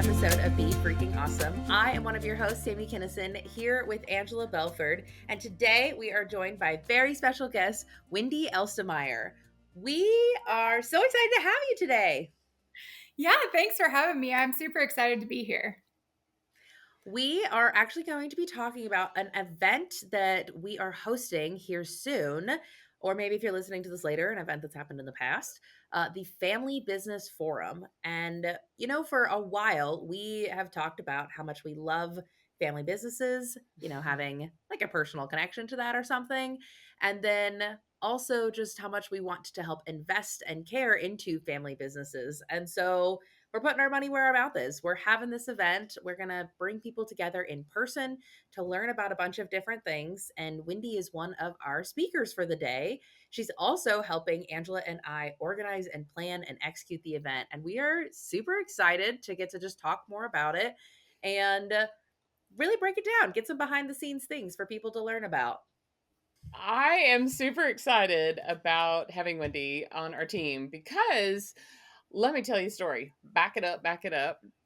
episode of Be Freaking Awesome. I am one of your hosts, Sami Kinnison, here with Angela Belford, and today we are joined by very special guest, Windy Elstermeier. We are so excited to have you today. Yeah, thanks for having me. I'm super excited to be here. We are actually going to be talking about an event that we are hosting here soon, or maybe if you're listening to this later, an event that's happened in the past, the Family Business Forum. And, for a while, we have talked about how much we love family businesses, having like a personal connection to that or something. And then also just how much we want to help invest and care into family businesses. And so, we're putting our money where our mouth is. We're having this event. We're going to bring people together in person to learn about a bunch of different things. And Windy is one of our speakers for the day. She's also helping Angela and I organize and plan and execute the event. And we are super excited to get to just talk more about it and really break it down, get some behind the scenes things for people to learn about. I am super excited about having Wendy on our team because let me tell you a story. Back it up,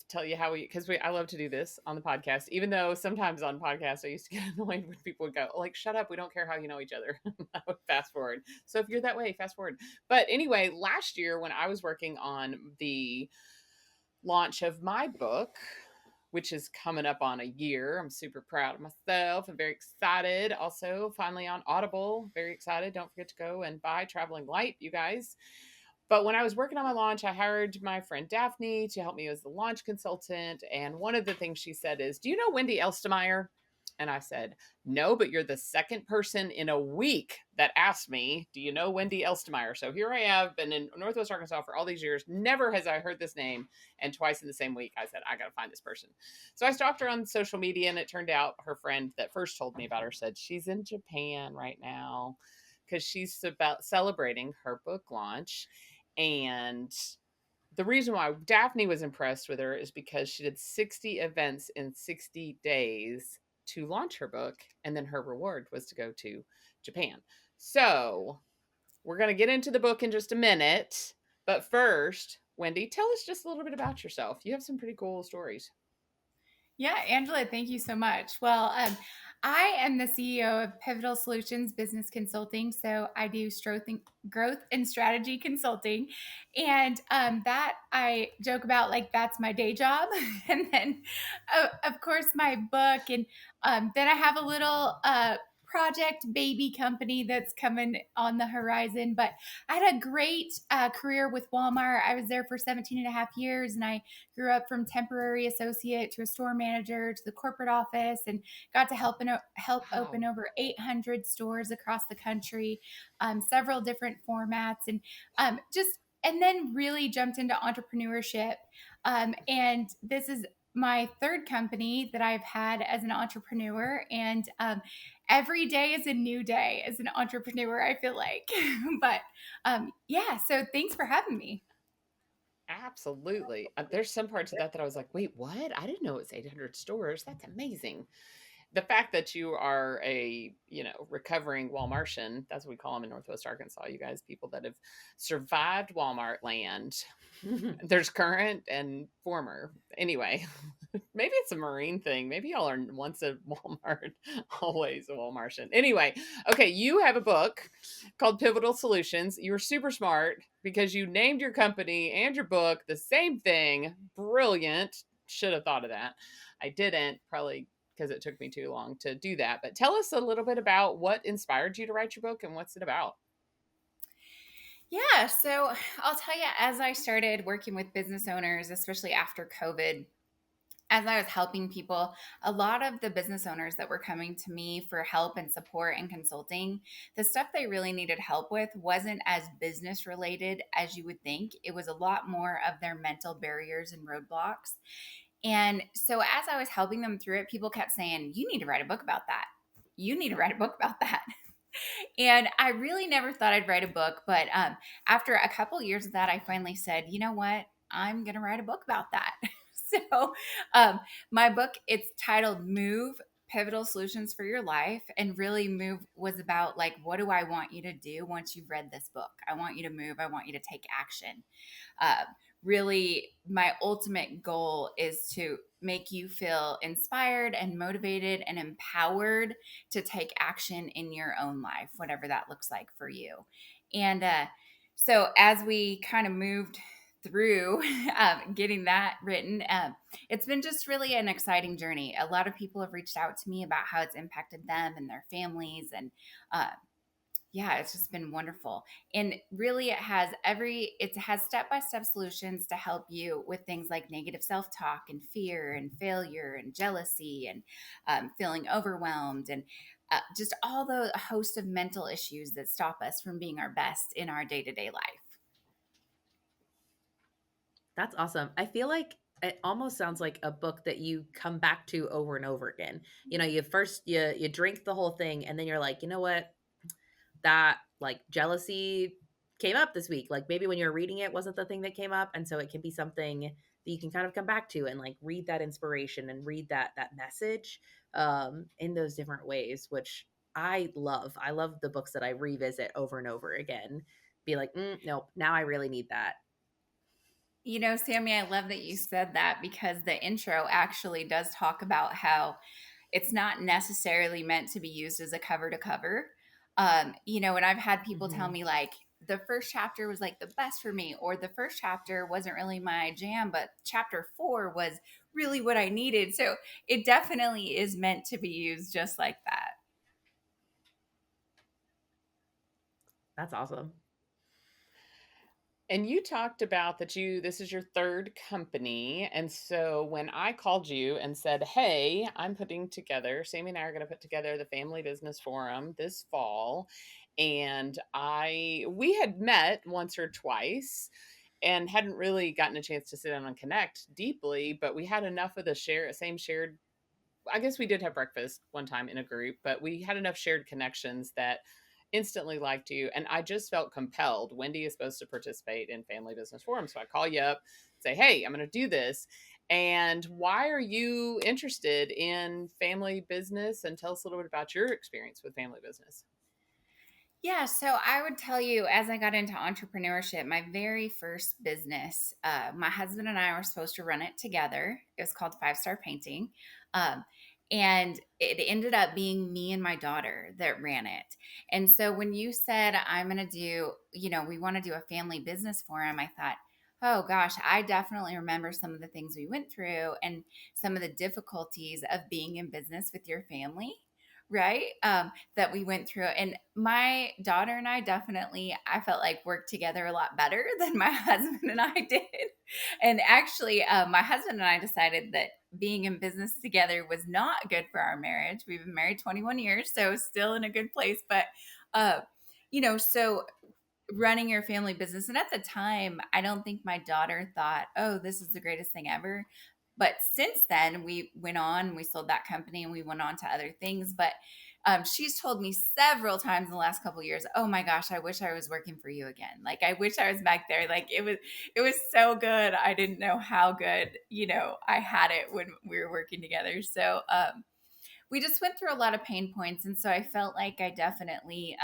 tell you how I love to do this on the podcast, even though sometimes on podcasts I used to get annoyed when people would go, like, shut up, we don't care how you know each other. I would fast forward. So if you're that way, fast forward. But anyway, last year when I was working on the launch of my book, which is coming up on a year. I'm super proud of myself and very excited. Also, finally on Audible, very excited. Don't forget to go and buy Traveling Light, you guys. But when I was working on my launch, I hired my friend Daphne to help me as the launch consultant. And one of the things she said is, do you know Windy Elstermeier? And I said, no, but you're the second person in a week that asked me, do you know Windy Elstermeier? So here I have been in Northwest Arkansas for all these years. Never has I heard this name. And twice in the same week, I said, I got to find this person. So I stalked her on social media, and it turned out her friend that first told me about her said she's in Japan right now because she's about celebrating her book launch. And the reason why Daphne was impressed with her is because she did 60 events in 60 days to launch her book, and then her reward was to go to Japan. So we're going to get into the book in just a minute, but first, Wendy, tell us just a little bit about yourself. You have some pretty cool stories. Yeah, Angela, thank you so much. Well, I am the CEO of Pivotal Solutions Business Consulting. So I do growth and strategy consulting. And that I joke about like that's my day job. And then, of course, my book. And then I have a little project baby company that's coming on the horizon. But I had a great career with Walmart. I was there for 17 and a half years, and I grew up from temporary associate to a store manager to the corporate office, and got to help open Wow. over 800 stores across the country, several different formats, and and then really jumped into entrepreneurship. And this is my third company that I've had as an entrepreneur. And every day is a new day as an entrepreneur, I feel like. But yeah, so thanks for having me. Absolutely. There's some parts of that I was like, wait, what? I didn't know it's 800 stores. That's amazing. The fact that you are a recovering Walmartian, that's what we call them in Northwest Arkansas, you guys, people that have survived Walmart land. There's current and former. Anyway, maybe it's a Marine thing. Maybe y'all are once a Walmart, always a Walmartian. Anyway, okay, you have a book called Pivotal Solutions. You were super smart because you named your company and your book the same thing. Brilliant. Should have thought of that. I didn't, probably because it took me too long to do that. But tell us a little bit about what inspired you to write your book and what's it about. Yeah, so I'll tell you, as I started working with business owners, especially after COVID, as I was helping people, a lot of the business owners that were coming to me for help and support and consulting, the stuff they really needed help with wasn't as business related as you would think. It was a lot more of their mental barriers and roadblocks. And so as I was helping them through it, people kept saying, you need to write a book about that. You need to write a book about that. And I really never thought I'd write a book. But after a couple years of that, I finally said, you know what? I'm going to write a book about that. So my book, it's titled Move, Pivotal Solutions for Your Life. And really Move was about like, what do I want you to do once you've read this book? I want you to move. I want you to take action. Uh, really my ultimate goal is to make you feel inspired and motivated and empowered to take action in your own life, whatever that looks like for you. And so as we kind of moved through getting that written, it's been just really an exciting journey. A lot of people have reached out to me about how it's impacted them and their families, and uh, yeah, it's just been wonderful. And really it has step-by-step solutions to help you with things like negative self-talk and fear and failure and jealousy and feeling overwhelmed and just all the host of mental issues that stop us from being our best in our day-to-day life. That's awesome. I feel like it almost sounds like a book that you come back to over and over again. You know, you drink the whole thing and then you're like, "You know what? That like jealousy came up this week." Like maybe when you're reading it wasn't the thing that came up, and so it can be something that you can kind of come back to and like read that inspiration and read that message in those different ways, which I love. I love the books that I revisit over and over again. Be like, nope, now I really need that. You know, Sammy, I love that you said that because the intro actually does talk about how it's not necessarily meant to be used as a cover to cover. You know, and I've had people tell Mhm. me like the first chapter was like the best for me, or the first chapter wasn't really my jam, but chapter 4 was really what I needed. So it definitely is meant to be used just like that. That's awesome. And you talked about that this is your third company. And so when I called you and said, "Hey, I'm putting together, Sammy and I are going to put together the Family Business Forum this fall." And we had met once or twice and hadn't really gotten a chance to sit down and connect deeply, but we had enough of the same shared, I guess we did have breakfast one time in a group, but we had enough shared connections that instantly liked you. And I just felt compelled. Wendy is supposed to participate in Family Business Forum. So I call you up, say, "Hey, I'm going to do this. And why are you interested in family business? And tell us a little bit about your experience with family business." Yeah, so I would tell you, as I got into entrepreneurship, my very first business, my husband and I were supposed to run it together. It was called Five Star Painting. Um, and it ended up being me and my daughter that ran it. And so when you said, I'm going to do, you know, we want to do a family business forum, I thought, oh gosh, I definitely remember some of the things we went through and some of the difficulties of being in business with your family, right? That we went through. And my daughter and I definitely, I felt like worked together a lot better than my husband and I did. And actually, my husband and I decided that being in business together was not good for our marriage. We've been married 21 years, so still in a good place. But, uh, you know, so running your family business. And at the time, I don't think my daughter thought, oh, this is the greatest thing ever. But since then, we went on, we sold that company and we went on to other things. But she's told me several times in the last couple of years, oh my gosh, I wish I was working for you again. Like I wish I was back there. Like it was so good. I didn't know how good, you know, I had it when we were working together. So we just went through a lot of pain points. And so I felt like I definitely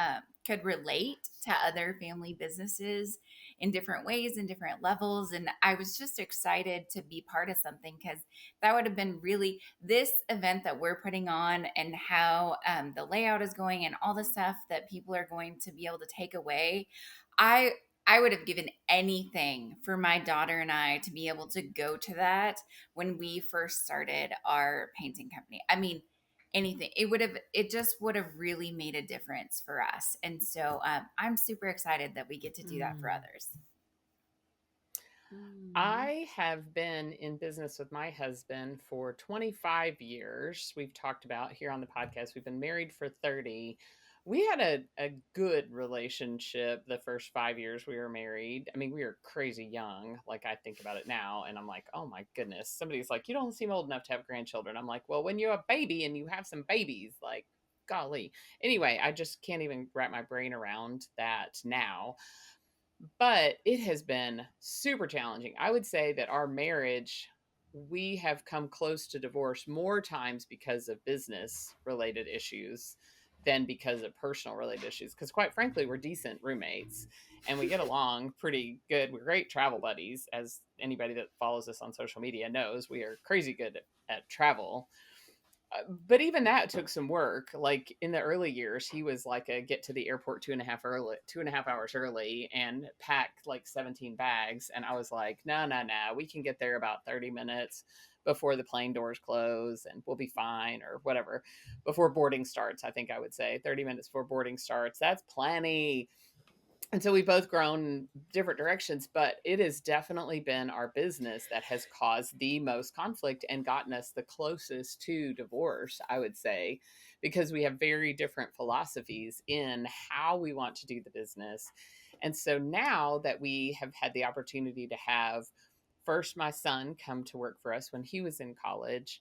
could relate to other family businesses in different ways and different levels. And I was just excited to be part of something because that would have been really this event that we're putting on and how the layout is going and all the stuff that people are going to be able to take away. I I would have given anything for my daughter and I to be able to go to that when we first started our painting company. I mean, anything, it just would have really made a difference for us. And so I'm super excited that we get to do that for Mm. others. Mm. I have been in business with my husband for 25 years. We've talked about here on the podcast. We've been married for 30. We had a good relationship the first 5 years we were married. I mean, we were crazy young. Like, I think about it now and I'm like, oh my goodness. Somebody's like, you don't seem old enough to have grandchildren. I'm like, well, when you're a baby and you have some babies, like, golly. Anyway, I just can't even wrap my brain around that now, but it has been super challenging. I would say that our marriage, we have come close to divorce more times because of business related issues than because of personal related issues. Because quite frankly, we're decent roommates and we get along pretty good. We're great travel buddies, as anybody that follows us on social media knows. We are crazy good at travel. But even that took some work. Like in the early years, he was like a get to the airport 2.5 hours early, and pack like 17 bags. And I was like, no, no, no, we can get there about 30 minutes before the plane doors close, and we'll be fine, or whatever. Before boarding starts, I think I would say 30 minutes before boarding starts. That's plenty. And so we've both grown different directions, but it has definitely been our business that has caused the most conflict and gotten us the closest to divorce, I would say, because we have very different philosophies in how we want to do the business. And so now that we have had the opportunity to have first my son come to work for us when he was in college,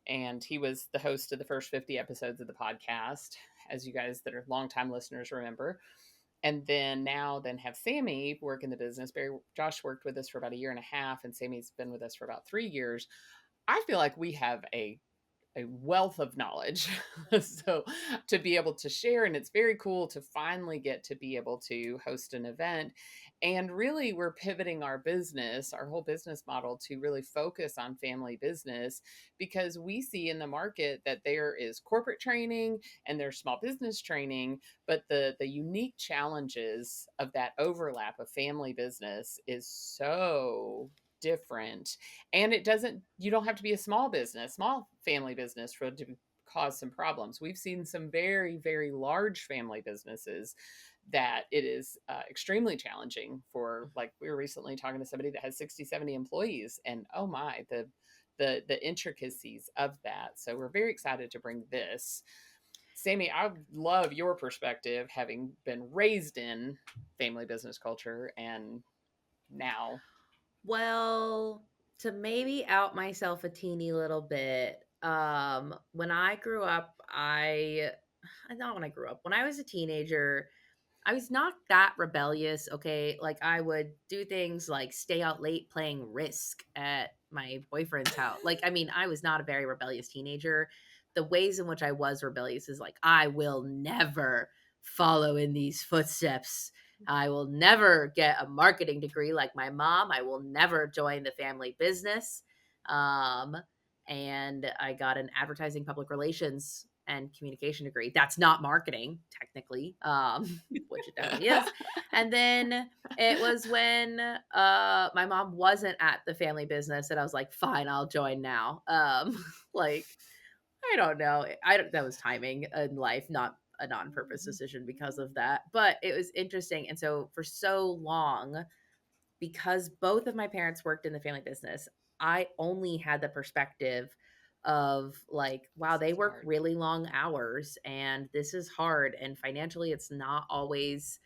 and he was the host of the first 50 episodes of the podcast, as you guys that are longtime listeners remember. And then now then have Sami work in the business. Josh worked with us for about a year and a half, and Sami's been with us for about 3 years. I feel like we have a wealth of knowledge so to be able to share, and it's very cool to finally get to be able to host an event. And really we're pivoting our whole business model to really focus on family business, because we see in the market that there is corporate training and there's small business training, but the unique challenges of that overlap of family business is so different. And you don't have to be a small family business for it to cause some problems. We've seen some very, very large family businesses that it is extremely challenging for. Like, we were recently talking to somebody that has 60, 70 employees, and oh my, the intricacies of that. So we're very excited to bring this. Sami, I love your perspective, having been raised in family business culture and now. Well, to maybe out myself a teeny little bit, when I grew up, not when I grew up, when I was a teenager, I was not that rebellious, okay? Like, I would do things like stay out late playing Risk at my boyfriend's house. Like, I mean, I was not a very rebellious teenager. The ways in which I was rebellious is like, I will never follow in these footsteps. I will never get a marketing degree like my mom. I will never join the family business. Um, and I got an advertising public relations and communication degree. That's not marketing, technically, which it definitely is. And then it was when my mom wasn't at the family business, and I was like, fine, I'll join now. Like, I don't know. That was timing in life, not a non-purpose decision because of that. But it was interesting. And so for so long, because both of my parents worked in the family business, I only had the perspective of like, wow, This they is work hard. really long hours and this is hard. And financially, it's not always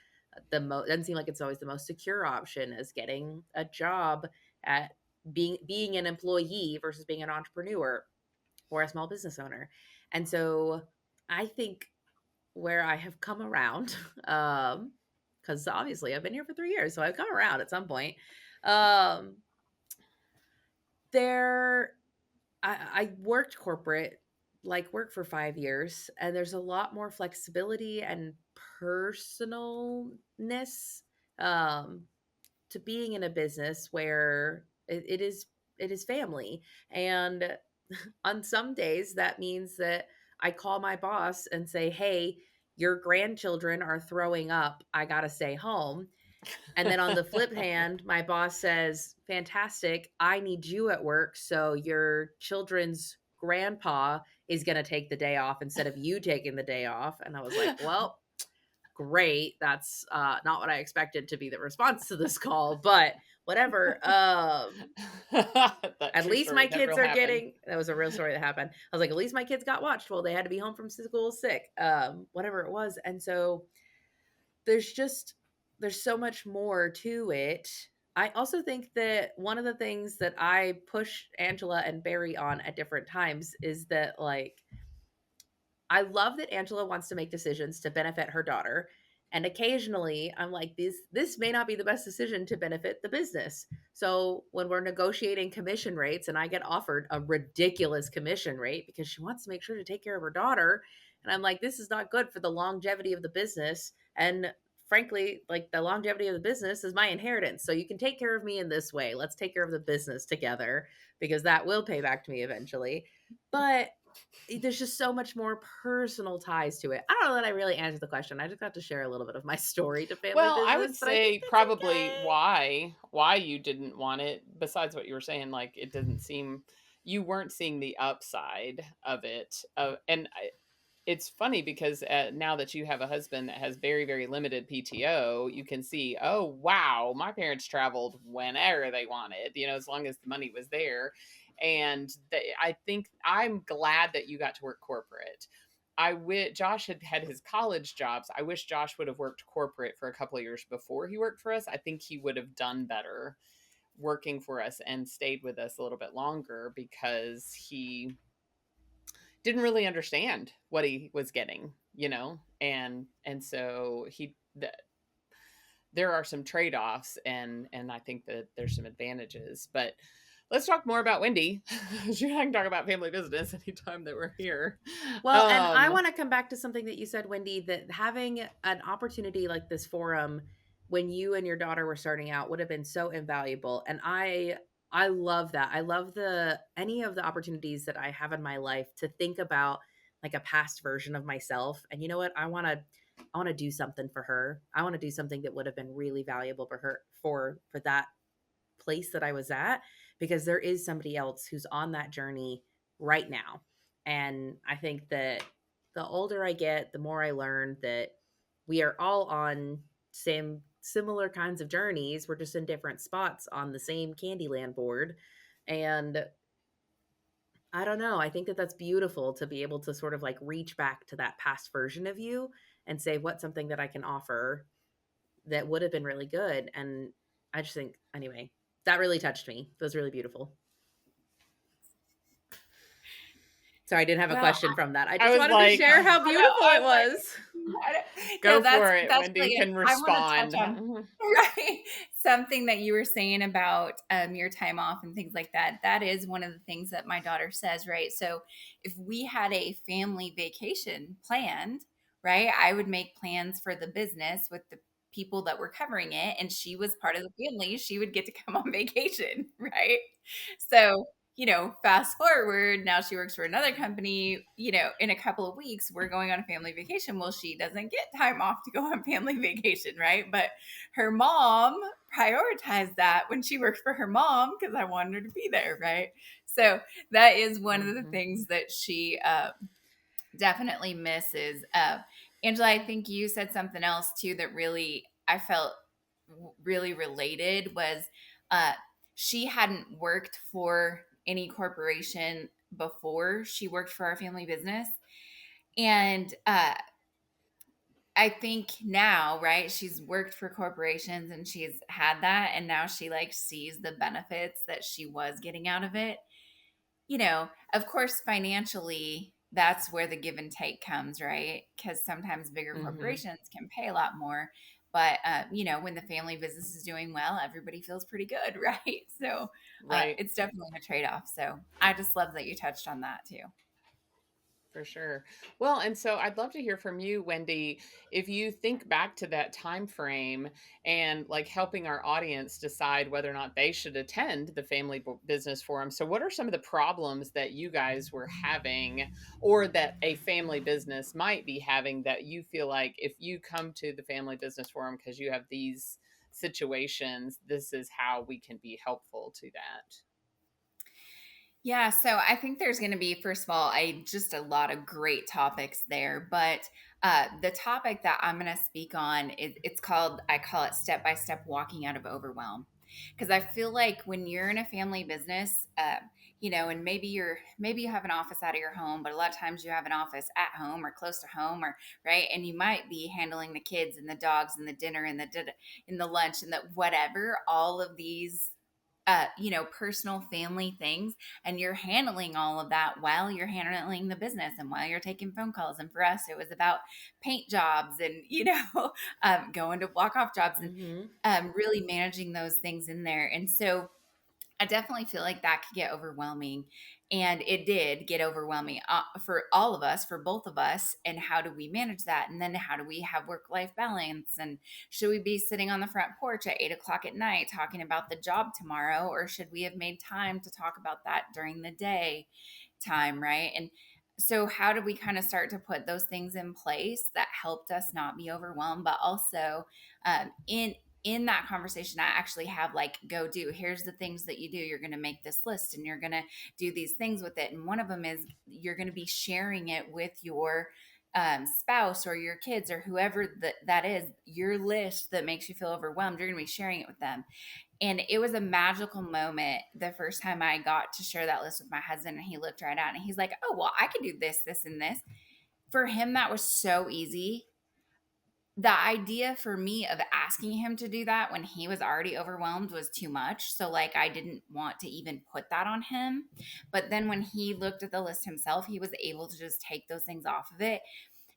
doesn't seem like it's always the most secure option as getting a job at being an employee versus being an entrepreneur or a small business owner. And so I think where I have come around, because obviously I've been here for 3 years, so I've come around at some point. Um, there, I worked corporate, like work for 5 years, and there's a lot more flexibility and personalness um, to being in a business where it is family. And on some days, that means that I call my boss and say, "Hey, your grandchildren are throwing up. I got to stay home." And then on the flip hand, my boss says, "Fantastic. I need you at work. So your children's grandpa is going to take the day off instead of you taking the day off." And I was like, "Well, great. That's not what I expected to be the response to this call, but whatever." That At true least story my that kids real are happened. getting that was a real story that happened. I was like, at least my kids got watched while they had to be home from school sick, whatever it was. And so there's just there's so much more to it. I also think that one of the things that I push Angela and Barry on at different times is that, like, I love that Angela wants to make decisions to benefit her daughter. And occasionally I'm like, this may not be the best decision to benefit the business. So when we're negotiating commission rates and I get offered a ridiculous commission rate because she wants to make sure to take care of her daughter, And I'm like, this is not good for the longevity of the business. And frankly, like the longevity of the business is my inheritance. So you can take care of me in this way. Let's take care of the business together because that will pay back to me eventually. But there's just so much more personal ties to it. I don't know that I really answered the question. I just got to share a little bit of my story to family Well, I would business, but I think say that's probably okay. why you didn't want it, besides what you were saying, like it doesn't seem you weren't seeing the upside of it. It's funny because now that you have a husband that has very, very limited PTO, you can see, oh, wow, my parents traveled whenever they wanted, as long as the money was there. And I think I'm glad that you got to work corporate. I wish Josh had his college jobs. I wish Josh would have worked corporate for a couple of years before he worked for us. I think he would have done better working for us and stayed with us a little bit longer because he didn't really understand what he was getting, and so there are some trade-offs, and I think that there's some advantages. But let's talk more about Wendy. You and I can talk about family business anytime that we're here. Well, and I um want to come back to something that you said, Wendy, that having an opportunity like this forum when you and your daughter were starting out would have been so invaluable. And I love that. I love the any of the opportunities that I have in my life to think about like a past version of myself. And you know what? I want to do something for her. I want to do something that would have been really valuable for her for that place that I was at because there is somebody else who's on that journey right now. And I think that the older I get, the more I learn that we are all on similar kinds of journeys. We're just in different spots on the same Candyland board. And I don't know. I think that that's beautiful to be able to sort of like reach back to that past version of you and say, what's something that I can offer that would have been really good. And I just think, anyway, that really touched me. It was really beautiful. Sorry, I didn't have a Well, question from that. I I just was wanted to like, share how I know. beautiful I it was like, was. no, go for it. that's Wendy really it. can I want to touch respond. on right something that you were saying about your time off and things like that. That is one of the things that my daughter says, right? So if we had a family vacation planned, right, I would make plans for the business with the people that were covering it, and she was part of the family. She would get to come on vacation, right? So fast forward, now she works for another company. In a couple of weeks, we're going on a family vacation. Well, she doesn't get time off to go on family vacation, right? But her mom prioritized that when she worked for her mom because I wanted her to be there, right? So that is one of the Mhm. things that she definitely misses. Angela, I think you said something else too that really I felt really related was uh, she hadn't worked for any corporation before she worked for our family business. And I think now, right, she's worked for corporations and she's had that. And now she like sees the benefits that she was getting out of it. Of course, financially, that's where the give and take comes, right? Because sometimes bigger Mhm. corporations can pay a lot more. But, when the family business is doing well, everybody feels pretty good, right? So Right. it's definitely a trade off. So I just love that you touched on that too. For sure. Well, and so I'd love to hear from you, Wendy, if you think back to that time frame and like helping our audience decide whether or not they should attend the Family Business Forum. So, what are some of the problems that you guys were having, or that a family business might be having, that you feel like if you come to the Family Business Forum because you have these situations, this is how we can be helpful to that? Yeah, so I think there's going to be, first of all, just a lot of great topics there. But the topic that I'm going to speak on it's called, I call it step by step walking out of overwhelm. Because I feel like when you're in a family business, and maybe you have an office out of your home, but a lot of times you have an office at home or close to home, or right, and you might be handling the kids and the dogs and the dinner and the lunch and the whatever, all of these personal family things, and you're handling all of that while you're handling the business and while you're taking phone calls. And for us, it was about paint jobs and going to walk off jobs and Mhm. really managing those things in there. And so I definitely feel like that could get overwhelming. And it did get overwhelming for all of us, for both of us. And how do we manage that? And then how do we have work life balance? And should we be sitting on the front porch at 8 o'clock at night talking about the job tomorrow? Or should we have made time to talk about that during the day time? Right. And so, how do we kind of start to put those things in place that helped us not be overwhelmed, but also in that conversation, I actually have like, go do, here's the things that you do. You're going to make this list and you're going to do these things with it. And one of them is you're going to be sharing it with your spouse or your kids or whoever that is, your list that makes you feel overwhelmed. You're going to be sharing it with them. And it was a magical moment the first time I got to share that list with my husband. And he looked right at it and he's like, oh, well, I could do this, this, and this. For him, that was so easy. The idea for me of asking him to do that when he was already overwhelmed was too much. So, like, I didn't want to even put that on him. But then when he looked at the list himself, he was able to just take those things off of it.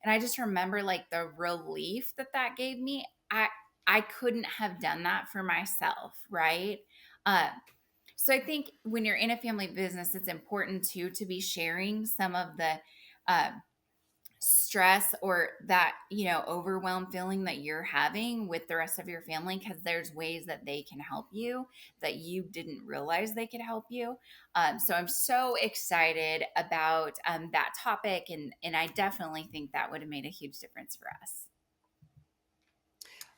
And I just remember like the relief that that gave me. I couldn't have done that for myself, right? Uh, so I think when you're in a family business, it's important too to be sharing some of the uh, stress or that overwhelm feeling that you're having with the rest of your family, because there's ways that they can help you that you didn't realize they could help you. So I'm so excited about that topic, and I definitely think that would have made a huge difference for us.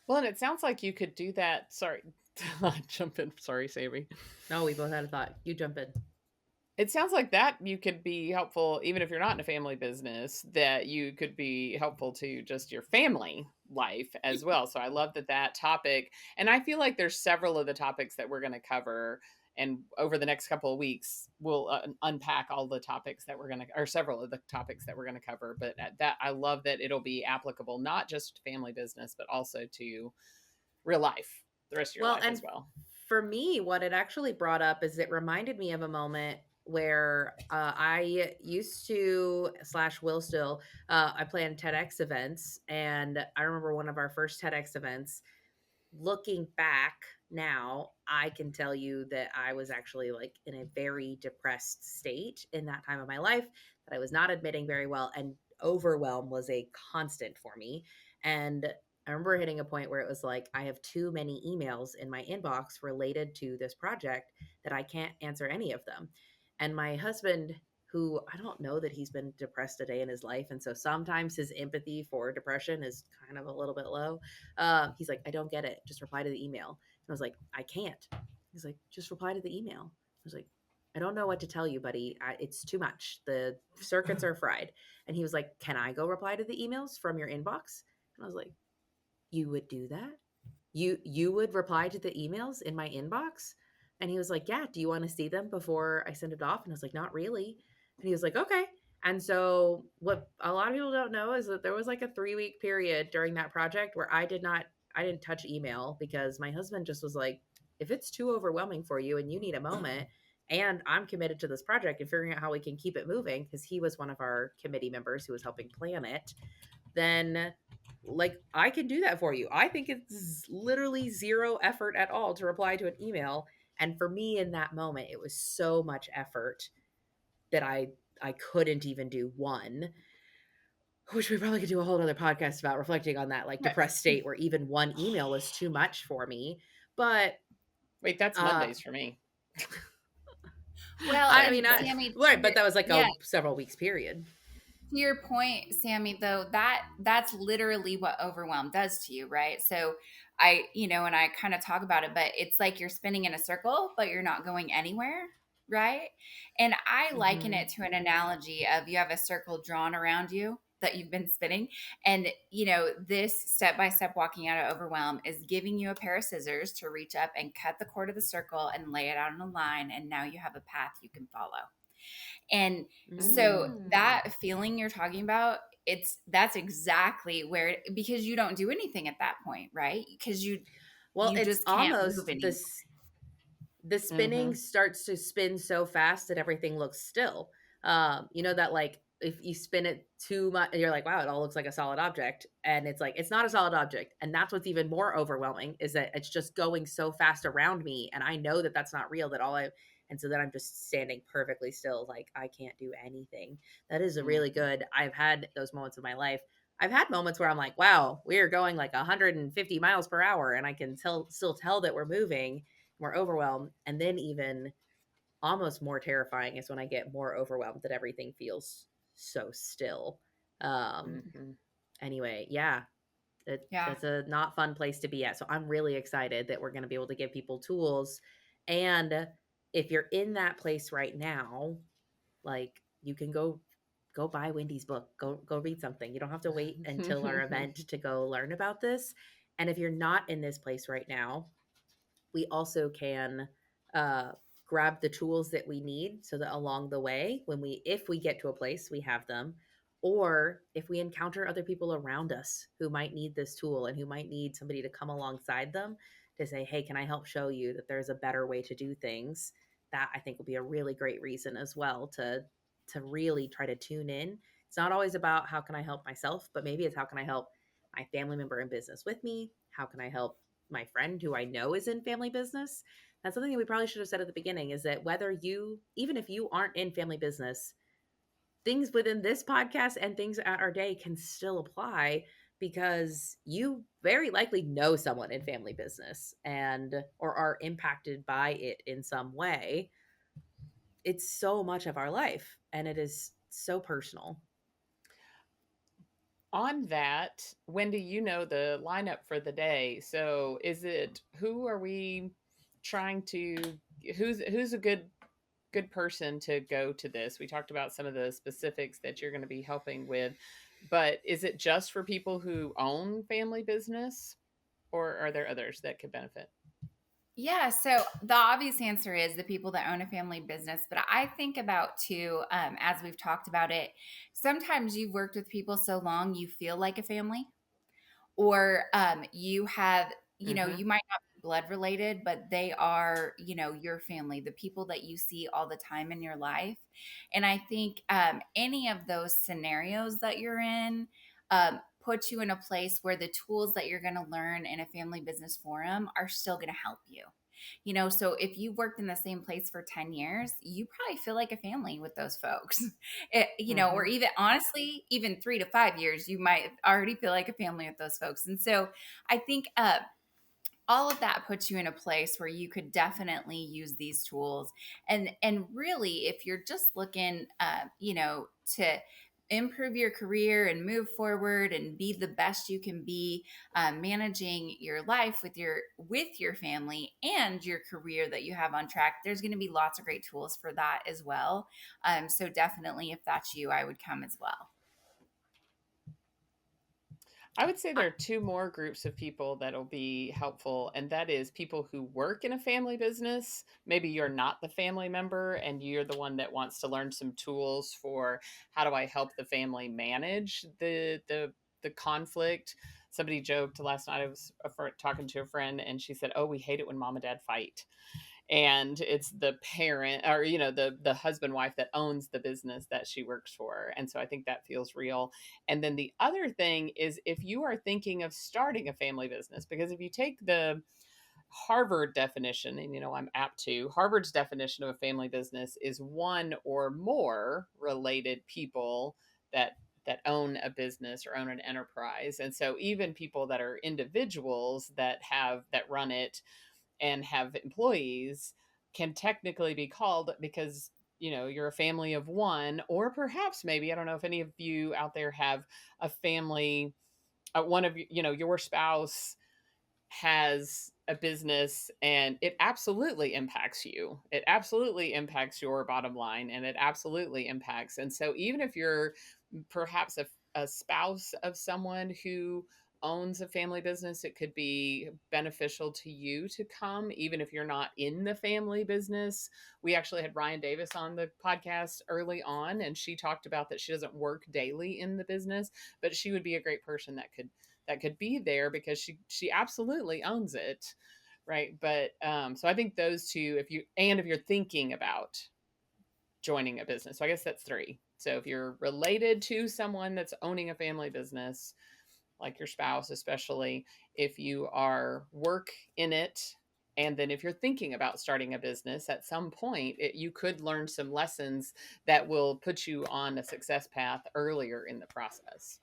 Well, and it sounds like you could do that. Sorry, jump in. Sorry, Sami. No, we both had a thought. You jump in. It sounds like that you could be helpful, even if you're not in a family business, that you could be helpful to just your family life as well. So I love that topic. And I feel like there's several of the topics that we're going to cover. And over the next couple of weeks, we'll unpack all the topics that we're going to, or several of the topics that we're going to cover. But that I love that it'll be applicable, not just to family business, but also to real life, the rest of your Well, life and as well. for me, what it actually brought up is it reminded me of a moment where I used to slash will still I plan TEDx events, and I remember one of our first TEDx events. Looking back now, I can tell you that I was actually like in a very depressed state in that time of my life that I was not admitting very well, and overwhelm was a constant for me. And I remember hitting a point where it was like I have too many emails in my inbox related to this project that I can't answer any of them. And my husband, who I don't know that he's been depressed a day in his life, and so sometimes his empathy for depression is kind of a little bit low. He's like, I don't get it. Just reply to the email. And I was like, I can't. He's like, just reply to the email. I was like, I don't know what to tell you, buddy. It's too much. The circuits are fried. And he was like, can I go reply to the emails from your inbox? And I was like, you would do that? You would reply to the emails in my inbox? And he was like, yeah, do you want to see them before I send it off? And I was like, not really. And he was like, okay. And so what a lot of people don't know is that there was like a 3-week period during that project where I didn't touch email, because my husband just was like, if it's too overwhelming for you and you need a moment, and I'm committed to this project and figuring out how we can keep it moving, because he was one of our committee members who was helping plan it, then like I can do that for you. I think it's literally zero effort at all to reply to an email. And for me in that moment, it was so much effort that I couldn't even do one, which we probably could do a whole other podcast about, reflecting on that like Right. depressed state where even one email was too much for me. But Wait, that's uh Mondays for me. Well, I and mean, Sammy, right, but that was like yeah, a several weeks period. to your point, Sammy, though, that's literally what overwhelm does to you, right? So and I kind of talk about it, but it's like you're spinning in a circle, but you're not going anywhere, right? And I liken Mm-hmm. it to an analogy of you have a circle drawn around you that you've been spinning. And this step by step walking out of overwhelm is giving you a pair of scissors to reach up and cut the cord of the circle and lay it out on a line. And now you have a path you can follow. And so Mm. that feeling you're talking about, that's exactly where, because you don't do anything at that point, right? Because you Well, you it's just can't move almost anymore. this, the spinning Mhm. starts to spin so fast that everything looks still. You know that like if you spin it too much, you're like, wow, it all looks like a solid object, and it's like it's not a solid object, and that's what's even more overwhelming is that it's just going so fast around me, and I know that that's not real. That all I And so then I'm just standing perfectly still, like I can't do anything. That is a really Mhm. good, I've had those moments in my life. I've had moments where I'm like, wow, we are going like 150 miles per hour and I can still tell that we're moving, we're overwhelmed. And then even almost more terrifying is when I get more overwhelmed that everything feels so still. Um Mhm. anyway, yeah, Yeah. that's a not fun place to be at. So I'm really excited that we're going to be able to give people tools. And if you're in that place right now, like you can go buy Wendy's book. Go read something. You don't have to wait until our event to go learn about this. And if you're not in this place right now, we also can uh, grab the tools that we need so that along the way, if we get to a place, we have them. Or if we encounter other people around us who might need this tool and who might need somebody to come alongside them to say, hey, can I help show you that there's a better way to do things? That I think will be a really great reason as well to really try to tune in. It's not always about how can I help myself, but maybe it's how can I help my family member in business with me? How can I help my friend who I know is in family business? That's something that we probably should have said at the beginning, is that whether you, even if you aren't in family business, things within this podcast and things at our day can still apply because you very likely know someone in family business and or are impacted by it in some way. It's so much of our life and it is so personal. On that, Wendy, you know the lineup for the day. So is it who are we trying to who's a good person to go to this? We talked about some of the specifics that you're going to be helping with, but is it just for people who own family business or are there others that could benefit? Yeah, so the obvious answer is the people that own a family business. But I think about too, as we've talked about it, sometimes you've worked with people so long you feel like a family, or you have, Mhm. you might not be blood related, but they are, your family, the people that you see all the time in your life. And I think any of those scenarios that you're in put you in a place where the tools that you're going to learn in a family business forum are still going to help you. So if you've worked in the same place for 10 years, you probably feel like a family with those folks. Or Mhm. even honestly, even 3 to 5 years, you might already feel like a family with those folks. And so I think all of that puts you in a place where you could definitely use these tools. And really, if you're just looking to improve your career and move forward and be the best you can be, managing your life with your family and your career that you have on track, there's going to be lots of great tools for that as well. So definitely, if that's you, I would come as well. I would say there are two more groups of people that'll be helpful, and that is people who work in a family business. Maybe you're not the family member and you're the one that wants to learn some tools for how do I help the family manage the conflict. Somebody joked last night. I was talking to a friend, and she said, "Oh, we hate it when mom and dad fight." And it's the parent or the husband wife that owns the business that she works for, and so I think that feels real. And then the other thing is if you are thinking of starting a family business, because if you take the Harvard definition, and I'm apt to Harvard's definition of a family business is one or more related people that own a business or own an enterprise. And so even people that are individuals that run it and have employees can technically be called, because you're a family of one, or perhaps maybe I don't know if any of you out there have a family, one of your spouse has a business and it absolutely impacts you. It absolutely impacts your bottom line and it absolutely impacts. And so even if you're perhaps a spouse of someone who owns a family business, it could be beneficial to you to come, even if you're not in the family business. We actually had Ryan Davis on the podcast early on, and she talked about that she doesn't work daily in the business, but she would be a great person that could be there because she absolutely owns it, right? But so I think those two, if you're thinking about joining a business, so I guess that's three. So if you're related to someone that's owning a family business, like your spouse, especially if you are work in it And then if you're thinking about starting a business at some point, you could learn some lessons that will put you on a success path earlier in the process.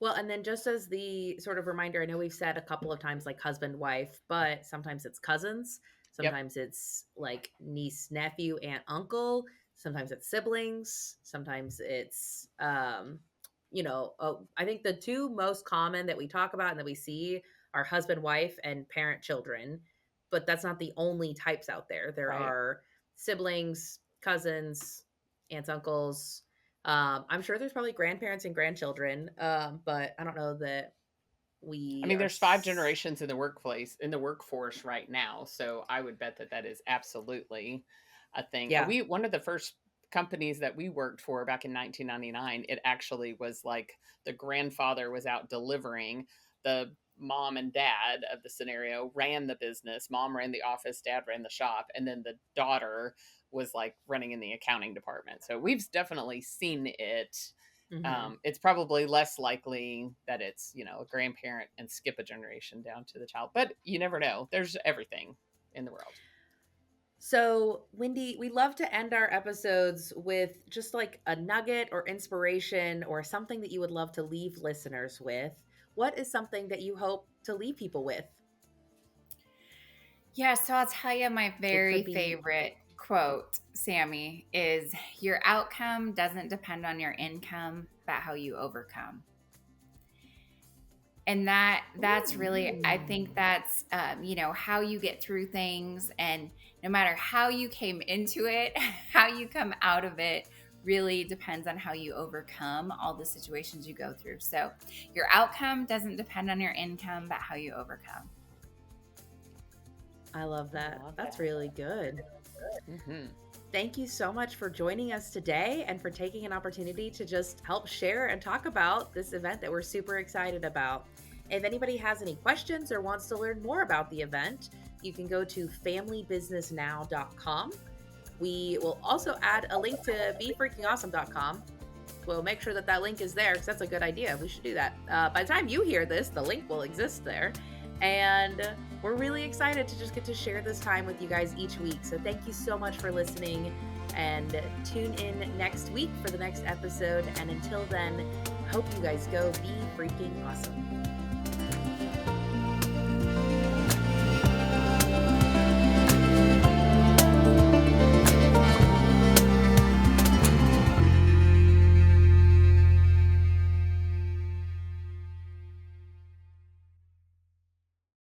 Well, and then just as the sort of reminder, I know we've said a couple of times like husband, wife, but sometimes it's cousins, Yep. sometimes it's like niece, nephew, aunt, uncle, sometimes it's siblings, sometimes it's I think the two most common that we talk about and that we see are husband, wife, and parent, children. But that's not the only types out there. There Right. are siblings, cousins, aunts, uncles, I'm sure there's probably grandparents and grandchildren, but I don't know that I we mean, are. there's 5 generations in the workplace, in the workforce right now, so I would bet that that is absolutely a thing. Yeah. We one of the first companies that we worked for back in 1999, it actually was like the grandfather was out delivering. The mom and dad of the scenario ran the business. Mom ran the office, dad ran the shop, and then the daughter was like running in the accounting department. So we've definitely seen it. Hmm. It's probably less likely that it's, a grandparent and skip a generation down to the child, but you never know. There's everything in the world. So, Wendy, we love to end our episodes with just like a nugget or inspiration or something that you would love to leave listeners with. What is something that you hope to leave people with? Yeah, so I'll tell you my It could very be. favorite quote, Sammy, is your outcome doesn't depend on your income, but how you overcome. And that's really, I think Ooh. that's how you get through things, and no matter how you came into it, how you come out of it really depends on how you overcome all the situations you go through. So your outcome doesn't depend on your income, but how you overcome. I love I that. love That's that. really good. Hmm. Thank you so much for joining us today and for taking an opportunity to just help share and talk about this event that we're super excited about. If anybody has any questions or wants to learn more about the event, you can go to familybusinessnow.com. We will also add a link to befreakingawesome.com. We'll make sure that that link is there because that's a good idea. We should do that. By the time you hear this, the link will exist there. And we're really excited to just get to share this time with you guys each week. So thank you so much for listening, and tune in next week for the next episode. And until then, I hope you guys go be freaking awesome.